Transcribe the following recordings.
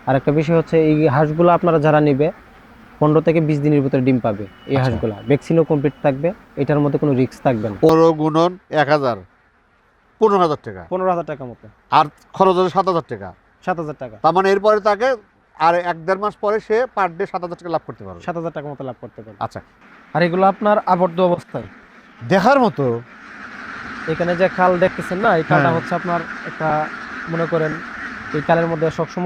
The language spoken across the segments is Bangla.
আর একটা বিষয় হচ্ছে এই হাঁসগুলো আপনারা যারা নেবে 15 থেকে 20 দিনের ভিতরে ডিম পাবে। এই হাঁসগুলা ভ্যাকসিনও কমপ্লিট থাকবে, এটার মধ্যে কোনো রিস্ক থাকবে না। 15 গুণন 1000, 15,000 টাকা। 15,000 টাকা মতো। আর খরচ হচ্ছে 7,000 টাকা। 7,000 টাকা। তার মানে এরপরে তাকে আর 1-1.5 মাস পরে সে পার ডে 7,000 টাকা লাভ করতে পারবে। 7,000 টাকা মতো লাভ করতে পারবে। আচ্ছা, আর এগুলো আপনার আবদ্ধ অবস্থায় দেখার মতো। এখানে যে খাল দেখতেছেন না, এই খালটা হচ্ছে আপনার একটা, মনে করেন এই খালের মধ্যে সবসময়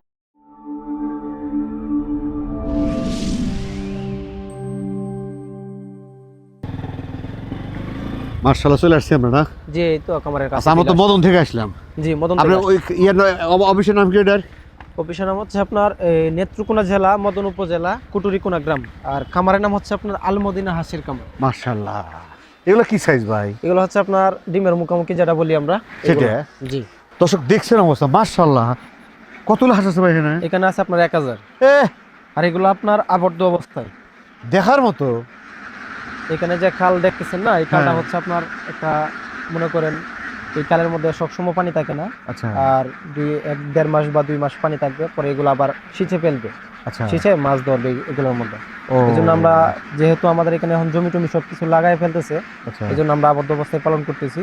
মার্শাল্লাহ চলে আসছি আমরা না? যে এই তো কামারের কাছে। আচ্ছা, আমরা তো মদন থেকে আসলাম। জি, মদন আপনি থেকে ওই অফিসের নাম কি এটার? অফিসের নাম হচ্ছে আপনার নেত্রকোনা জেলা, মদন উপজেলা, কুটুরিকোনা গ্রাম। আর খামারের নাম হচ্ছে আপনার আলমদিনা হাসির খামার। মার্শাল্লাহ, এগুলো কি সাইজ ভাই? এগুলো হচ্ছে আপনার ডিমের মুখোমুখি যেটা বলি আমরা সেটা? জি। দর্শক দেখছেন অবস্থা, মার্শাল্লাহ কতগুলো হাঁস আছে ভাই এখানে? এখানে আছে আপনার 1000। আর এগুলো আপনার আবদ্ধ অবস্থায় দেখার মতো। এখানে যে খাল দেখতেছেন না, এই খালটা হচ্ছে আপনার একটা, মনে করেন এই খালের মধ্যে সবসময় পানি থাকে না। আচ্ছা। আর 1-1.5 মাস বা 2 মাস পানি থাকবে, পরে এগুলো আবার সিঁচে ফেলবে। আচ্ছা, সিঁচে মাছ ধরবে এগুলোর মধ্যে। ও এই জন্য আমরা, যেহেতু আমাদের এখানে এখন জমি টমি সবকিছু লাগাই ফেলতেছে, আচ্ছা, এই জন্য আমরা আবদ্ধ অবস্থায় পালন করতেছি।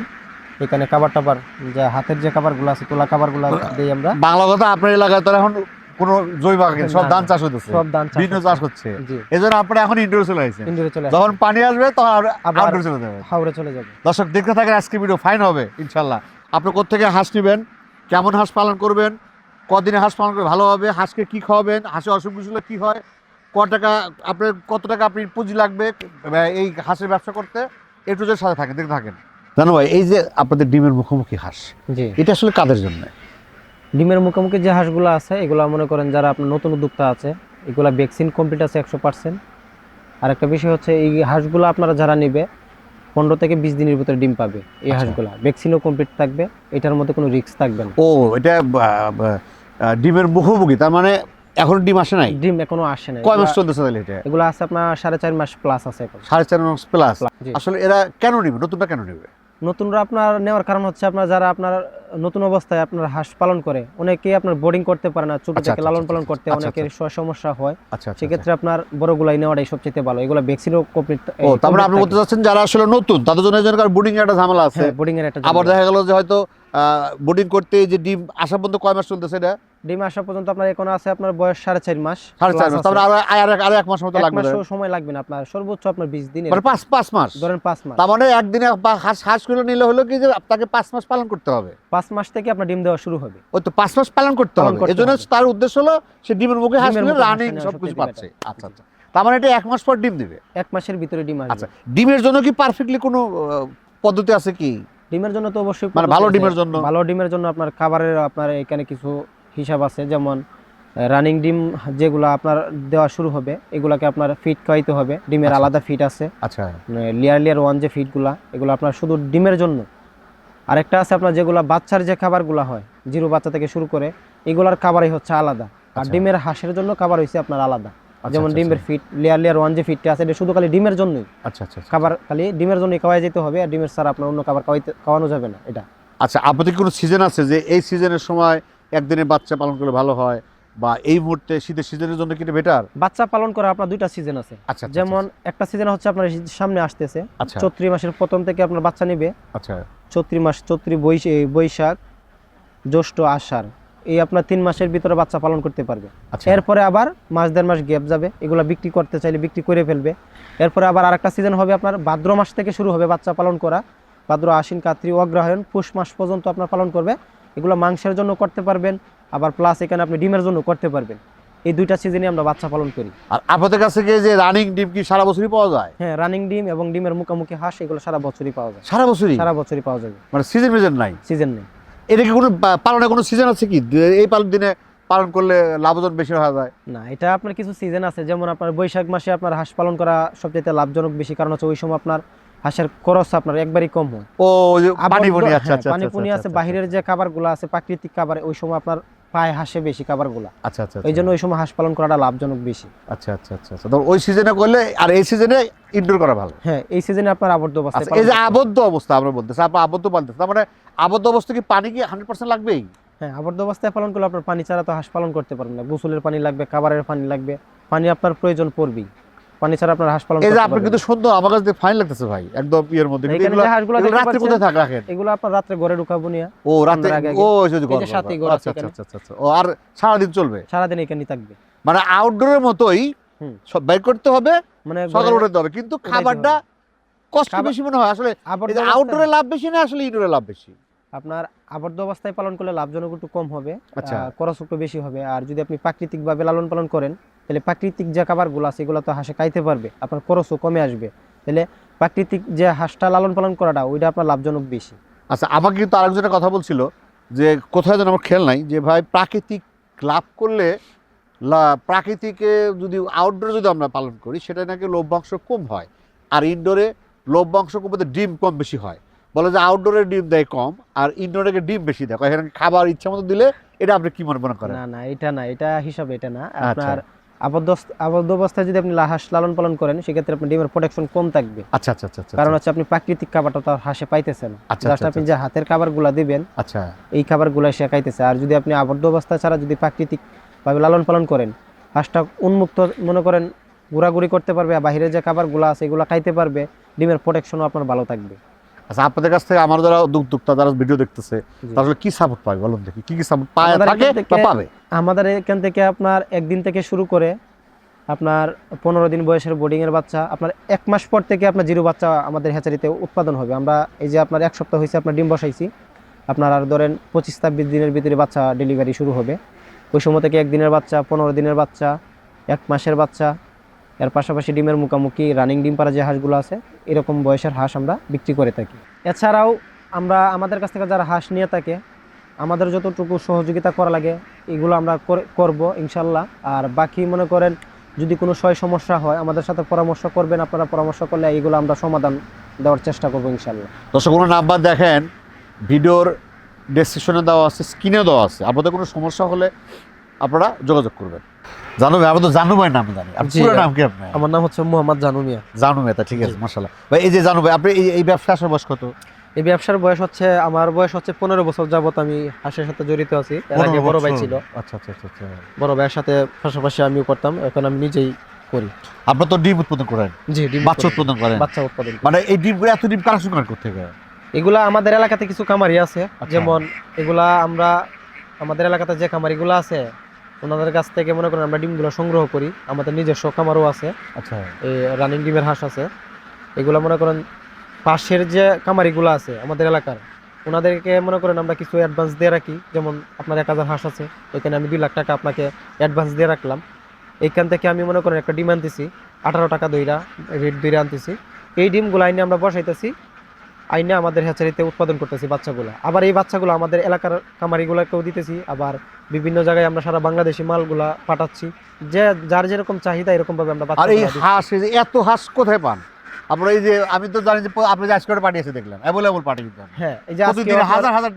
এখানে খাবার টাবার, যে হাতের যে খাবারগুলো আছে, তোলা খাবারগুলো দিই আমরা। বাংলা কথা, আপনার এলাকায় তো এখন কোনো জৈব সব ধান চাষ হচ্ছে, সব ধান চাষ, বিভিন্ন চাষ হচ্ছে। জি। এজন্য আপনারা এখন ইনডোরে চলে আসছেন। ইনডোরে চলে যখন পানি আসবে তখন আবার আউটডোরে চলে যাবে। হাওড়ে চলে যাবে। দর্শক দেখতে থাকেন, আজকে ভিডিও ফাইন হবে ইনশাল্লাহ। আপনি কোত্থেকে হাঁস নেবেন, কেমন হাঁস পালন করবেন, কদিনে হাঁস পালন করে ভালো হবে, হাঁসকে কি খাওয়াবেন, হাঁসের অসুখ বিসুখ কি হয়, কত টাকা আপনি পুঁজি লাগবে এই হাঁসের ব্যবসা করতে, একটু সাথে থাকেন, দেখতে থাকেন। জানো ভাই, এই যে আপনাদের ডিমের মুখোমুখি হাঁস, জি, এটা আসলে কাদের জন্য? ডিমের মুখোমুখি যে হাঁসগুলো আছে, এগুলো মনে করেন যারা আপনার নতুন উদ্যোক্তা আছে, এগুলা ভ্যাকসিন কমপ্লিট আছে 100%। আর একটা বিষয় হচ্ছে এই হাঁসগুলো আপনারা যারা নেবে 15 থেকে 20 দিনের ভিতরে ডিম পাবে। এই হাঁসগুলা ভ্যাকসিনও কমপ্লিট থাকবে, এটার মধ্যে কোনো রিস্ক থাকবে না। ও, এটা ডিমের মুখোমুখি, তার মানে এখন ডিম আসে নাই? ডিম এখনো আসে না। কয় মাস চলতেছে তাহলে এটা? এগুলো আছে আপনার 4.5 মাস প্লাস আছে এখন। 4.5 মাস প্লাস। জি। আসলে এরা কেন নেবে, নতুনটা কেন নেবে? নতুনরা আপনার নেওয়ার কারণ হচ্ছে আপনার যারা আপনার নতুন অবস্থায় আপনার হাঁস পালন করে, অনেকেই আপনার বোর্ডিং করতে পারে না, ছোট থেকে লালন পালন করতে অনেকের সমস্যা হয়। সেক্ষেত্রে আপনার বড়গুলাই নেওয়াটাই সবচেয়ে ভালো। এগুলো ভ্যাকসিনও কমপ্লিট। ও, তারপরে আপনি বলতে চাচ্ছেন যারা আসলে নতুন তাদের জন্য বোর্ডিং এর একটা ঝামেলা আছে। বোর্ডিং এর একটা আবার দেখা গেল যে হয়তো বোর্ডিং করতে যে ডিম আসা পর্যন্ত কয় মাস চলতেছে এটা? ডিম আসা পর্যন্ত আপনার এখন আছে আপনার বয়স 4.5 মাস। 4.5 মাস, তারপরে আরো 1 মাস মতো লাগবে। 1 মাস সময় লাগবে না আপনার, সর্বোচ্চ আপনার 20 দিন, মানে 5 মাস ধরেন 5 মাস। তার মানে একদিনে হাঁস গুলো নিলে হলো কি যে আপনাকে 5 মাস পালন করতে হবে। 5 মাস থেকে আপনার ডিম দেওয়া শুরু হবে। ওই তো 5 মাস পালন করতে হবে। এজন্য তার উদ্দেশ্য হলো সে ডিমের মুখে হাঁস গুলো রানিং সবকিছু পাচ্ছে। আচ্ছা আচ্ছা, তার মানে এটা 1 মাস পর ডিম দিবে? 1 মাসের ভিতরে ডিম আসবে। আচ্ছা, ডিমের জন্য কি পারফেক্টলি কোনো পদ্ধতি আছে কি? ডিমের জন্য তো অবশ্যই, মানে ভালো ডিমের জন্য, আপনার খাবারের আপনার এখানে কিছু হিসাব আছে। যেমন রানিং ডিম যেগুলো আপনার দেওয়া শুরু হবে, এগুলাকে আপনার ফিড খাওয়াইতে হবে। ডিমের আলাদা ফিড আছে। আচ্ছা, লেয়ার 1 যে ফিডগুলা, এগুলো আপনার শুধু ডিমের জন্য। আরেকটা আছে আপনার যেগুলা বাচ্চার যে খাবারগুলা হয়, জিরো বাচ্চা থেকে শুরু করে, এগুলার খাবারই হচ্ছে আলাদা। আর ডিমের হাঁসের জন্য খাবার হইছে আপনার আলাদা। যেমন ডিমের ফিড লেয়ার 1 যে ফিডটা আছে, এটা শুধু খালি ডিমের জন্যই। আচ্ছা আচ্ছা, খাবার খালি ডিমের জন্যই খাওয়াই যেতে হবে। আর ডিমের ছাড়া আপনার অন্য খাবার খাওয়ানো যাবে না এটা। আচ্ছা, আপনাদের কোনো সিজন আছে যে এই সিজনের সময় একদিনে বাচ্চা পালন করলে ভালো হয়, বা এই মুহূর্তে শীতের সিজনের জন্য কি বেটার? বাচ্চা পালন করা আপনার 2টা সিজন আছে। আচ্ছা, যেমন একটা সিজন হচ্ছে আপনার সামনে আসতেছে, চৈত্র মাসের প্রথম থেকে আপনার বাচ্চা নেবে। আচ্ছা, চৈত্র বৈশাখ জ্যৈষ্ঠ আষাঢ়, এই আপনার 3 মাসের ভিতরে বাচ্চা পালন করতে পারবে। এরপরে আবার 1.5 মাস গ্যাপ যাবে, এগুলা বিক্রি করতে চাইলে বিক্রি করে ফেলবে। এরপরে আবার আরেকটা সিজন হবে আপনার ভাদ্র মাস থেকে শুরু হবে বাচ্চা পালন করা। ভাদ্র, আশ্বিন, কার্তিক, অগ্রহায়ণ, পৌষ মাস পর্যন্ত আপনার পালন করবে। এগুলো মাংসের জন্য করতে পারবেন, আবার প্লাস এখানে আপনি ডিমের জন্য করতে পারবেন। এই 2টা সিজনে আমরা বাচ্চা পালন করি। আর আপনাদের কাছে কি যে রানিং ডিম কি সারা বছরই পাওয়া যায়? হ্যাঁ, রানিং ডিম এবং ডিমের মুখোমুখি হাঁস এগুলো সারা বছরই পাওয়া যায়। সারা বছরই পাওয়া যাবে, মানে সিজন নাই? সিজন নেই। এটা কি কোনো পালনের কোনো সিজন আছে কি, এই দিনে পালন করলে লাভজন বেশি হওয়া যায়? না, এটা আপনার কিছু সিজন আছে। যেমন আপনার বৈশাখ মাসে আপনার হাঁস পালন করা সবচেয়ে লাভজনক বেশি, কারণ হচ্ছে ওই সময় আপনার হাঁসের খরচ আপনার একবারই কম হয়। ও, পানি আচ্ছা আচ্ছা, পানি আছে, বাহিরের যে খাবারগুলো আছে প্রাকৃতিক খাবার, ওই সময় আপনার পায় হাঁসে বেশি খাবারগুলো। আচ্ছা আচ্ছা, এই জন্য ওই সময় হাঁস পালন করাটা লাভজনক বেশি। আচ্ছা আচ্ছা আচ্ছা, তো ওই সিজনে করলে, আর এই সিজনে ইনডোর করা ভালো? হ্যাঁ, এই সিজনে আপনার আবদ্ধ অবস্থা। এই যে আবদ্ধ অবস্থা আমরা বলতেছি, আপনি আবদ্ধ বলতেছেন, তার মানে আবদ্ধ অবস্থা কি পানি কি 100% লাগবেই? হ্যাঁ, আবদ্ধ অবস্থায় পালন করলে আপনার পানি ছাড়া তো হাঁস পালন করতে পারবেন না। গোসলের পানি লাগবে, খাবারের পানি লাগবে, পানি আপনার প্রয়োজন পড়বেই। পানি ছাড়া আপনার হাঁস পালন এই যে করতে আপনি পারবেন কিন্তু না। সুন্দর, আমার কাছে ফাইন লাগতেছে ভাই, একদম ইয়ের মধ্যে। না, কিন্তু এখানে এগুলো যে হাঁসগুলো এগুলো দেখতে রাত্রে পাচ্ছেন, কোথায় রাখেন? এগুলো আপনার রাত্রে ঘরে ঢুকাবো নিয়ে। ও রাতে, সন্ধ্যার আগে ও আগে। যদি এই যে সাথেই ঘর আছে আচ্ছা এখানে। আচ্ছা আচ্ছা আচ্ছা। ও আর সারাদিন চলবে, সারাদিন এখানেই থাকবে। মানে আউটডোরের মতোই হুম। সব বাইর করতে হবে, মানে সকালে ঘরে উঠাতে হবে, কিন্তু উঠাইতে খাবারটা হবে। কষ্ট খাবার- বেশি মনে হয় আসলে। আবদ্ধ এই যে অবস্থায় আউটডোরে লাভ বেশি না আসলে ইনডোরে লাভ বেশি? আপনার আবদ্ধ অবস্থায় পালন করলে লাভজনক একটু কম হবে, আচ্ছা। খরচ একটু বেশি হবে। আর যদি আপনি প্রাকৃতিক ভাবে লালন পালন করেন, তাহলে প্রাকৃতিক যে খাবারগুলো আছে এগুলো তো হাঁসে খাইতে পারবে, আপনার খরচও কমে আসবে। তাহলে প্রাকৃতিক যে হাঁসটা লালন পালন করাটা ওইটা আপনার লাভজনক বেশি। আচ্ছা, আমাকে কিন্তু আরেকজনের কথা বলছিল যে কোথায় যেন আমার খেয়াল নাই, যে ভাই প্রাকৃতিক লাভ করলে প্রাকৃতিকে যদি আউটডোরে যদি আমরা পালন করি সেটা নাকি লভ্যাংশ কম হয়, আর ইনডোরে লভ্যাংশ কম বলতে ডিম কম বেশি হয়। বলে যে আউটডোরে ডিম দেয় কম আর ইনডোরে ডিম বেশি দেয়, এখানে খাবার ইচ্ছা মতো দিলে। এটা আপনি কি মনে করেন? না না, এটা না, এটা হিসাবে এটা না। আচ্ছা। আপনার আবদ্ধ অবস্থায় যদি আপনি হাঁস লালন পালন করেন, সেক্ষেত্রে আপনার ডিমের প্রোটেকশন কম থাকবে। আচ্ছা আচ্ছা আচ্ছা। কারণ হচ্ছে আপনি প্রাকৃতিক খাবারটা তো আর হাঁসে পাইতেছেন। আচ্ছা, জাস্ট আচ্ছা, আপনি যে হাতের খাবারগুলা দিবেন, আচ্ছা এই খাবারগুলো সে খাইতেছে। আর যদি আপনি আবদ্ধ অবস্থা ছাড়া যদি প্রাকৃতিক ভাবে লালন পালন করেন, হাঁসটা উন্মুক্ত মনে করেন ঘোরাঘুরি করতে পারবে, আর বাইরের যে খাবারগুলো আছে এগুলো খাইতে পারবে, ডিমের প্রোটেকশনও আপনার ভালো থাকবে। আচ্ছা, আপনাদের কাছ থেকে আমার যারা উদ্যোক্তা যারা ভিডিও দেখতেছে জি। তারা আসলে কি সাপোর্ট পাবে বলুন দেখি, কি কি সাপোর্ট পায় আমাদের থাকে এখান বা থেকে- পাবে? আমাদের এখান থেকে আপনার একদিন থেকে শুরু করে আপনার 15 দিন বয়সের বোর্ডিং এর বাচ্চা, আপনার 1 মাস পর থেকে আপনার জিরো বাচ্চা আমাদের হ্যাচারিতে উৎপাদন হবে। আমরা এই যে আপনার 1 সপ্তাহ হয়েছে আপনার ডিম বসাইছি, আপনার আর ধরেন 25-26 দিনের ভিতরে বাচ্চা ডেলিভারি শুরু হবে। ওই সময় থেকে 1 দিনের বাচ্চা, 15 দিনের বাচ্চা, 1 মাসের বাচ্চা, এর পাশাপাশি ডিমের মুখামুখি রানিং ডিম পাড়া যে হাঁসগুলো আছে এরকম বয়সের হাঁস আমরা বিক্রি করে থাকি। এছাড়াও আমরা আমাদের কাছ থেকে যারা হাঁস নিয়ে থাকে, আমাদের যতটুকু সহযোগিতা করা লাগে এগুলো আমরা করব ইনশাল্লাহ। আর বাকি মনে করেন যদি কোনো সমস্যা হয় আমাদের সাথে পরামর্শ করবেন, আপনারা পরামর্শ করলে এইগুলো আমরা সমাধান দেওয়ার চেষ্টা করবো ইনশাল্লাহ। দর্শক, কোনো নাম্বার দেখেন ভিডিওর ডেসক্রিপশনে দেওয়া আছে, স্ক্রিনে দেওয়া আছে, আপনাদের কোনো সমস্যা হলে আপনারা যোগাযোগ করবেন। জানু ভাই, আমরা তো জানু ভাই নাম জানি, আর জি, পুরো নাম কি আপনার? আমার নাম হচ্ছে মোহাম্মদ জানু মিয়া। জানু মেতা, ঠিক আছে, জি। মাশাআল্লাহ। ভাই এই যে জানু ভাই, আপনি এই ব্যবসা আসার বয়স কত? এই ব্যবসার বয়স হচ্ছে, আমার বয়স হচ্ছে 15 বছর যাবত আমি হাঁসের সাথে জড়িত আছি। এর আগে 15 বড় ভাই বছর? ছিল, আচ্ছা আচ্ছা আচ্ছা আচ্ছা। বড় ভাইয়ের সাথে পাশাপাশি আমিও করতাম, এখন আমি নিজেই করি। আপনার তো ডিম উৎপাদন করেন, জি, ডিম বাচ্চা উৎপাদন করেন, বাচ্চা উৎপাদন করি। মানে এই ডিমগুলো এত ডিম কালেকশন করেন কোথেকে? এগুলা আমাদের এলাকাতে কিছু খামারি আছে, আচ্ছা। যেমন এগুলা আমরা আমাদের এলাকাতে যে খামারিগুলো আছে ওনাদের কাছ থেকে মনে করেন আমরা ডিমগুলো সংগ্রহ করি। আমাদের নিজস্ব খামারও আছে, আচ্ছা এই রানিং ডিমের হাঁস আছে। এগুলা মনে করেন পাশের যে খামারিগুলো আছে আমাদের এলাকার, ওনাদেরকে মনে করেন আমরা কিছু অ্যাডভান্স দিয়ে রাখি। যেমন আপনার 1000 হাঁস আছে, ওইখানে আমি 2 লাখ টাকা আপনাকে অ্যাডভান্স দিয়ে রাখলাম। এইখান থেকে আমি মনে করেন একটা ডিম আনতেছি 18 টাকা দইরা, রেট দইরা আনতেছি। এই ডিমগুলো আইনে আমরা বসাইতেছি, আইনে আমাদের হ্যাচারিতে উৎপাদন করতেছি বাচ্চাগুলো। আবার এই বাচ্চাগুলো আমাদের এলাকার খামারিগুলোকেও দিতেছি, আবার বিভিন্ন জায়গায় আমরা সারা বাংলাদেশি মালগুলা পাঠাচ্ছি। যে যার যেরকম চাহিদা এরকম ভাবে আমরা আর বাচ্চাগুলো এই দিচ্ছি। হাঁস, এই যে এত হাঁস কোথায় পান আপনারা? এই যে আমি তো জানি যে আপনি যে আজকে পাঠিয়েছে দেখলাম, অ্যাভেলেবল পাঠিয়ে দিতেন, হ্যাঁ, এই যে প্রতিদিন হাজার হাজার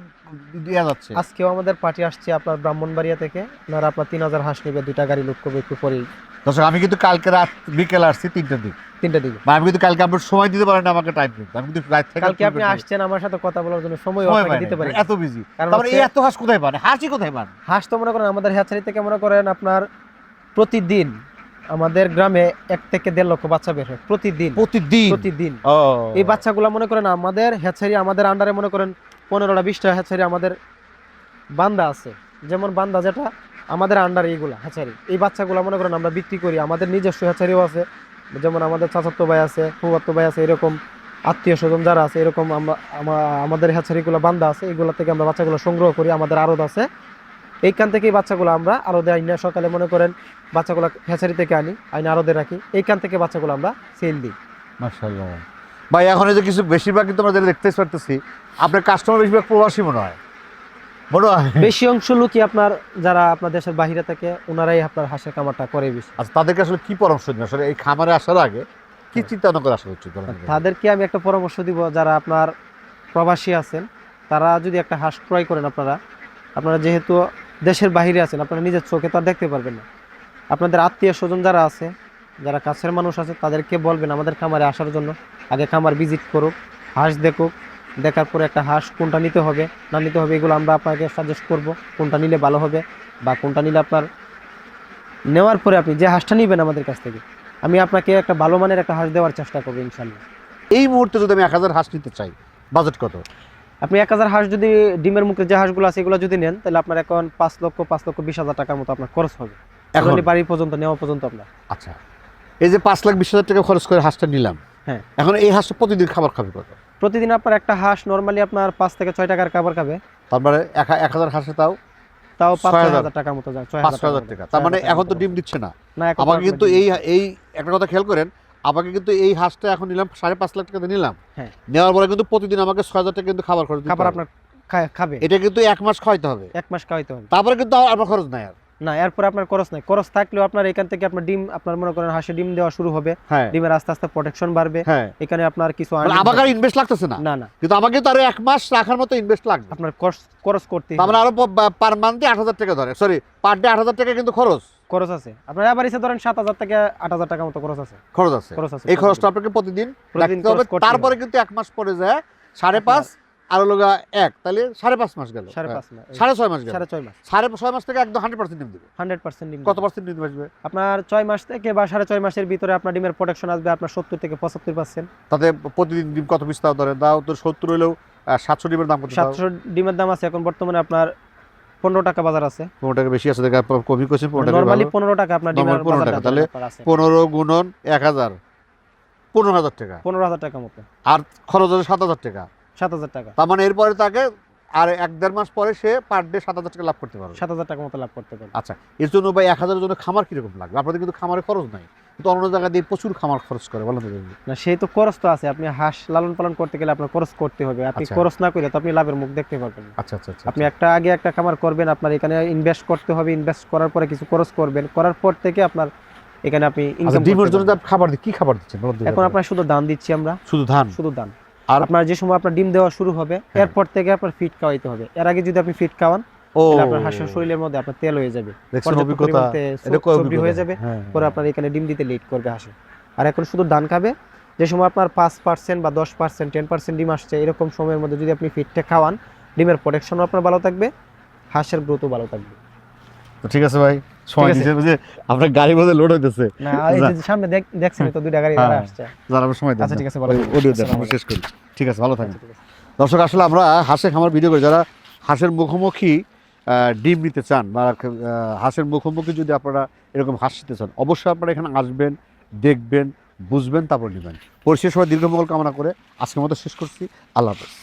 দেওয়া যাচ্ছে। আজকেও আমাদের পার্টি আসছে আপনার ব্রাহ্মণবাড়িয়া থেকে, ওনারা আপনার 3000 হাঁস নেবে, 2টা গাড়ি লোড করবে একটু পরেই। দর্শক, আমি কিন্তু কালকে রাত বিকেল আসছি 3টার দিকে, 3টার দিকে। আমি কিন্তু কালকে আপনার সময় দিতে পারেন না আমাকে টাইম কিন্তু, আমি কিন্তু রাত থেকে কালকে আপনি আসছেন আমার সাথে কথা বলার জন্য, সময় সময় আপনাকে পাই দিতে না, পারি। এত বিজি। কারণ তারপরে এই হচ্ছে- এত হাঁস কোথায় পান? হাঁসই কোথায় পান? হাঁস তো মনে করেন আমাদের হ্যাচারি থেকে মনে করেন আপনার প্রতিদিন আমাদের গ্রামে 1 থেকে 1.5 লক্ষ বাচ্চা বের হয় প্রতিদিন। প্রতিদিন? প্রতিদিন ও, এই বাচ্চাগুলো মনে করেন আমাদের হ্যাচারি, আমাদের আন্ডারে মনে করেন 15টা 20টা হ্যাচারি আমাদের বান্দা আছে। যেমন বান্দা যেটা আমাদের আন্ডারে এইগুলা হ্যাচারি, এই বাচ্চাগুলো মনে করেন আমরা বিক্রি করি। আমাদের নিজস্ব হ্যাচারিও আছে, যেমন আমাদের চাচাতো ভাই আছে, ফুফাতো ভাই আছে, এরকম আত্মীয় স্বজন যারা আছে এরকম আমাদের হ্যাচারিগুলো বান্দা আছে, এগুলো থেকে আমরা বাচ্চাগুলো সংগ্রহ করি। আমাদের আড়ত আছে, এইখান থেকে এই বাচ্চাগুলো আমরা আড়তে আইনা সকালে মনে করেন বাচ্চাগুলো হ্যাচারি থেকে আনি, আইনা আড়তে রাখি, এইখান থেকে বাচ্চাগুলো আমরা সেল দিই। মাশাআল্লাহ। ভাই এখন এই যে কিছু বেশিরভাগ কিন্তু আমরা যেটা দেখতে পারতেছি, আপনার কাস্টমার বেশিরভাগ প্রবাসী মনে হয়, মনে হয়। বেশি অংশ লোকই আপনার যারা আপনার দেশের বাইরে থেকে ওনারাই আপনার হাঁসের খামারটা করে বেশি। আচ্ছা, তাদেরকে আসলে কি পরামর্শ দিন আসলে এই খামারে আসার আগে কি চিন্তা ভাবনা করে আসা উচিত? তাদেরকে আমি একটা পরামর্শ দিব, যারা আপনার প্রবাসী আছেন তারা যদি একটা হাঁস ক্রয় করেন, আপনারা যেহেতু দেশের বাইরে আছেন, আপনারা নিজের চোখে তো আর দেখতে পারবেন না। আপনাদের আত্মীয় স্বজন যারা আছে, যারা কাছের মানুষ আছে, তাদেরকে বলবেন আমাদের খামারে আসার জন্য। আগে খামার ভিজিট করুক, হাঁস দেখুক, দেখার পরে একটা হাঁস কোনটা নিতে হবে না নিতে হবে এগুলো আমরা আপনাকে সাজেস্ট করব, কোনটা নিলে ভালো হবে বা কোনটা নিলে আপনার নেওয়ার পরে আপনি যে হাঁসটা নেবেন আমাদের কাছ থেকে আমি আপনাকে একটা ভালো মানের একটা হাঁস দেওয়ার চেষ্টা করবো ইনশাল্লাহ। এই মুহূর্তে যদি আমি 1000 হাঁস নিতে চাই, বাজেট কত? আপনি 1000 হাঁস যদি ডিমের মুখে যে হাঁসগুলো আছে এগুলো যদি নেন তাহলে আপনার এখন 5,20,000 টাকার মতো আপনার খরচ হবে এখন বাড়ি পর্যন্ত নেওয়া পর্যন্ত আপনার। আচ্ছা, এই যে 5,20,000 টাকা খরচ করে হাঁসটা নিলাম, হ্যাঁ, এখন এই হাঁসটা প্রতিদিন খাবার খাবে কত? প্রতিদিন আপনার একটা হাঁস নরমালি আপনার 5 থেকে 6 টাকার খাবার খাবে। তারপরে 1000 হাঁসে তাও তাও 6,000 5,000 টাকার মতো যায়, 5,000 টাকা। তার মানে এখন তো ডিম দিচ্ছে না। না, এখন আমাকে তো কিন্তু আপনার ডিম- এই একটা কথা খেয়াল করেন, আমাকে কিন্তু এই হাঁসটা এখন নিলাম 5.5 লাখ টাকাতে নিলাম, হ্যাঁ, নেওয়ার পরে কিন্তু প্রতিদিন আমাকে 6,000 টাকা কিন্তু খাবার খরচ দিতে খাবার হবে। আপনার খাবে এটা কিন্তু 1 মাস খাওয়াইতে হবে, 1 মাস খাওয়াইতে হবে। তারপরে কিন্তু আমার খরচ নাই আর। না, এরপর আপনার খরচ নাই, খরচ থাকলেও আপনার এখান থেকে আপনার ডিম আপনার মনে করেন হাঁসে ডিম দেওয়া শুরু হবে, হ্যাঁ ডিমের আস্তে আস্তে প্রোটেকশন বাড়বে, হ্যাঁ, এখানে আপনার কিছু মানে earning আমাকে আর হবে। ইনভেস্ট লাগতেছে না, না না, কিন্তু আমাকে তো আরো 1 মাস রাখার মতো ইনভেস্ট লাগবে। আপনার খরচ করতে তার মানে আরো পার মান্থে 8,000 টাকা ধরে, সরি পার ডে 8,000 টাকা কিন্তু খরচ আছে আপনার এভারেজে ধরেন 7,000 থেকে 8,000 টাকা মতো খরচ আছে। খরচ আছে। খরচ আছে এই খরচটা আপনাকে প্রতিদিন রাখতে হবে। খরচ করতে তারপরে হবে। কিন্তু 1 মাস পরে যায় 5.5 আর লগা 1, তাহলে 5.5 মাস গেল, 5.5 মাস, 6.5 মাস গেল। 6.5 মাস, 6.5 মাস থেকে একদম 100% ডিম দিবে। 100% ডিম কত দেবে। পার্সেন্ট ডিম আসবে? আপনার 6 মাস থেকে বা 6.5 মাসের ভিতরে আপনার ডিমের প্রোটেকশন আসবে আপনার 70 থেকে 75%। তাতে প্রতিদিন ডিম কত পিস তাও ধরে দাও তো 70 হইলেও 700 ডিমের দাম কত? 700 ডিমের দাম আছে এখন বর্তমানে আপনার 15 টাকা বাজার আছে। 15 টাকা বেশি আছে, দেখা কমই করছেন 15 টাকা। নরমালি 15 টাকা আপনার ডিমের Normal 15 বাজার টাকা, তাহলে আপনার আছে 15 গুণন 1000, 15,000 টাকা। 15,000 টাকা মতো, আর খরচ হচ্ছে 7,000 টাকা। 7,000 টাকা, তার মানে এরপরে তাকে আর 1-1.5 মাস পরে সে পার ডে 7,000 টাকা লাভ করতে পারবে। 7,000 টাকা মতো লাভ করতে পারবে। আচ্ছা, এর জন্য ভাই 1,000 এর জন্য খামার কিরকম লাগবে? আপনাদের কিন্তু খামারে খরচ নাই, কিন্তু অন্য জায়গা দিয়ে প্রচুর খামার খরচ করে, বলেন তো দেখি। না, সেই তো খরচ তো আছে, আপনি হাঁস লালন পালন করতে গেলে আপনার খরচ করতে হবে, আপনি আচ্ছা। খরচ না করে তো আপনি লাভের মুখ দেখতে পারবেন না। আচ্ছা আচ্ছা আচ্ছা, আপনি আগে একটা খামার করবেন, আপনার এখানে ইনভেস্ট করতে হবে, ইনভেস্ট করার পরে কিছু খরচ করবেন, করার পর থেকে আপনার এখানে আপনি আচ্ছা, ইনকাম ডিমের জন্য তো খাবার কি খাবার দিচ্ছেন বলুন তো? এখন আপনার শুধু দান দিচ্ছি আমরা, শুধু ধান? শুধু দান। আর আপনার যে সময় আপনার ডিম দেওয়া শুরু হবে হ্যাঁ। এরপর থেকে আপনার ফিড খাওয়াইতে হবে, এর আগে যদি আপনি ফিড খাওয়ান ও তাহলে আপনার হাঁসের শরীরের মধ্যে আপনার তেল হয়ে যাবে, দেখছেন পর্যাপ্ত অভিজ্ঞতা, পরিমাণ এটা কয় চর্বি হয়ে যাবে, হ্যাঁ, পরে আপনার এখানে ডিম দিতে লেট করবে হাঁসে। আর এখন শুধু ধান খাবে, যে সময় আপনার 5% বা 10% 10% ডিম আসছে এরকম সময়ের মধ্যে যদি আপনি ফিডটা খাওয়ান, ডিমের প্রোটেকশনও আপনার ভালো থাকবে, হাঁসের গ্রোথও ভালো থাকবে। তো ঠিক আছে ভাই, সময় ঠিক আছে। দিয়েছেন বুঝে আপনার গাড়ি মধ্যে লোড হইতেছে। না, এই যে সামনে দেখছেন তো দুইটা গাড়ি হ্যাঁ। দাঁড়া আসছে। যারা আমরা সময় দেন আচ্ছা, ঠিক আছে, ভালো থাকবেন। অডিও দেন, আসসালামু আমরা শেষ করি। ঠিক আছে, ভালো থাকেন। ঠিক আছে। দর্শক, আসলে আমরা হাঁসের খামার ভিডিও করি, যারা হাঁসের মুখোমুখি ডিম নিতে চান বা হাঁসের মুখোমুখি যদি আপনারা এরকম হাঁস নিতে চান, অবশ্যই আপনারা এখানে আসবেন, দেখবেন, বুঝবেন, তারপর নেবেন। পরিশেষ সবাই দীর্ঘমঙ্গল কামনা করে আজকের মতো শেষ করছি। আল্লাহ হাফেজ।